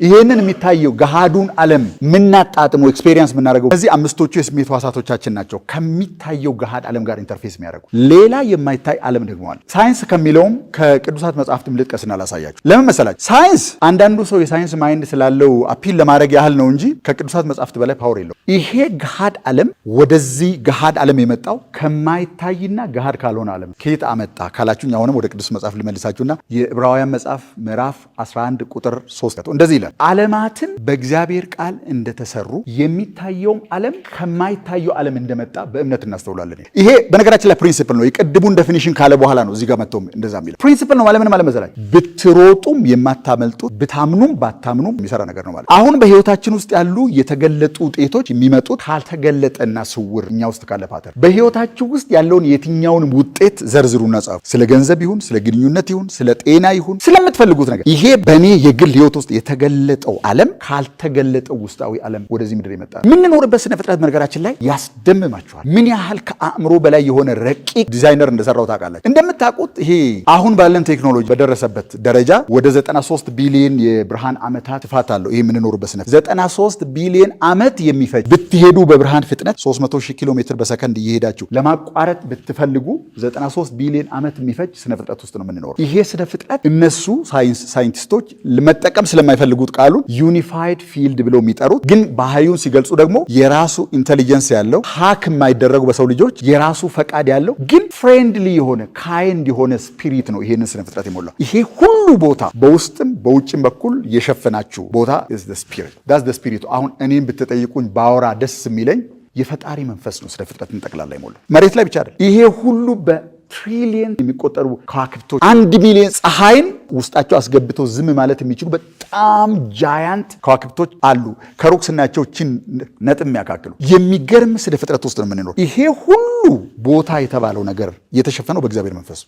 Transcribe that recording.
ይሄንን የሚታየው ገሃዱን ዓለም ምናጣጥመው ኤክስፔሪየንስ ምናደርገው እዚህ አምስቶቹ የስሜት ሕዋሳቶቻችን ናቸው ከሚታየው ገሃድ ዓለም ጋር ኢንተርፌስ የሚያደርጉ። ሌላ የማይታይ ዓለም ደግሞ አለ። ሳይንስ ከሚለውም ከቅዱሳት መጽሐፍትም ልጥቀስና ላሳያችሁ። ለምን መሰላችሁ? ሳይንስ አንዳንዱ ሰው የሳይንስ ማይንድ ስላለው አፒል ለማድረግ ያህል ነው እንጂ ከቅዱሳት መጽሐፍት በላይ ፓወር የለው። ይሄ ገሃድ ዓለም ወደዚህ ገሃድ ዓለም የመጣው ከማይታይና ገሃድ ካልሆነ ዓለም ከየት አመጣ ካላችሁኝ፣ አሁንም ወደ ቅዱስ መጽሐፍ ልመልሳችሁና የዕብራውያን መጽሐፍ ምዕራፍ 11 ቁጥር 3 እንደዚህ ይላል፣ ዓለማትን በእግዚአብሔር ቃል እንደተሰሩ የሚታየውም ዓለም ከማይታየው ዓለም እንደመጣ በእምነት እናስተውላለን። ይሄ በነገራችን ላይ ፕሪንሲፕል ነው። የቅድሙን ዴፊኒሽን ካለ በኋላ ነው እዚህ ጋር መጥቶም እንደዛ የሚለው ፕሪንሲፕል ነው። ማለት ምን ማለት መሰላችሁ? ብትሮጡም የማታመልጡት ብታምኑም ባታምኑም የሚሰራ ነገር ነው ማለት። አሁን በህይወታችን ውስጥ ያሉ የተገለጡ ውጤቶች የሚመጡት ካልተገለጠና ስውር እኛ ውስጥ ካለ ፓተር። በህይወታችሁ ውስጥ ያለውን የትኛውንም ውጤት ዘርዝሩና ጻፉ። ስለ ገንዘብ ይሁን፣ ስለ ግንኙነት ይሁን፣ ስለ ጤና ይሁን፣ ስለምትፈልጉት ነገር። ይሄ በእኔ የግል ህይወት ውስጥ የተገለጠው ዓለም ካልተገለጠው ውስጣዊ ዓለም ወደዚህ ምድር ይመጣል። የምንኖርበት ስነ ፍጥረት በነገራችን ላይ ያስደምማችኋል። ምን ያህል ከአእምሮ በላይ የሆነ ረቂቅ ዲዛይነር እንደሰራው ታውቃላችሁ። እንደምታውቁት ይሄ አሁን ባለን ቴክኖሎጂ በደረሰበት ደረጃ ወደ 93 ቢሊዮን የብርሃን ዓመታት ስፋት አለው። ይሄ የምንኖርበት ስነ 93 ቢሊዮን ዓመት የሚፈጅ ብትሄዱ በብርሃን ፍጥነት 300,000 ኪሎ ሜትር በሰከንድ እየሄዳችሁ ለማቋረጥ ብትፈልጉ 93 ቢሊዮን ዓመት የሚፈጅ ስነ ፍጥረት ውስጥ ነው የምንኖረው። ይሄ ስነ ፍጥረት እነሱ ሳይንቲስቶች ለመጠቀም ስለማይፈልጉት ቃሉን ዩኒፋይድ ፊልድ ብለው የሚጠሩት ግን ባህሪውን ሲገልጹ ደግሞ የራሱ ኢንቴሊጀንስ ያለው ሀክ የማይደረጉ በሰው ልጆች የራሱ ፈቃድ ያለው ግን ፍሬንድሊ የሆነ ካይንድ የሆነ ስፒሪት ነው ይሄንን ስነ ፍጥረት የሞላው። ይሄ ሁሉ ቦታ በውስጥም በውጭም በኩል የሸፈናችሁ ቦታ ስፒሪቱ። አሁን እኔም ብትጠይቁኝ ባወራ ደስ የሚለኝ የፈጣሪ መንፈስ ነው ስነ ፍጥረትን ጠቅላላ የሞላው። መሬት ላይ ብቻ አይደል። ይሄ ሁሉ በትሪሊየን የሚቆጠሩ ከዋክብቶች 1 ቢሊዮን ፀሐይን ውስጣቸው አስገብተው ዝም ማለት የሚችሉ በጣም ጃያንት ከዋክብቶች አሉ። ከሩቅ ስናያቸው ችን ነጥብ የሚያካክሉ የሚገርም ስነ ፍጥረት ውስጥ ነው የምንኖር። ይሄ ሁሉ ቦታ የተባለው ነገር የተሸፈነው በእግዚአብሔር መንፈስ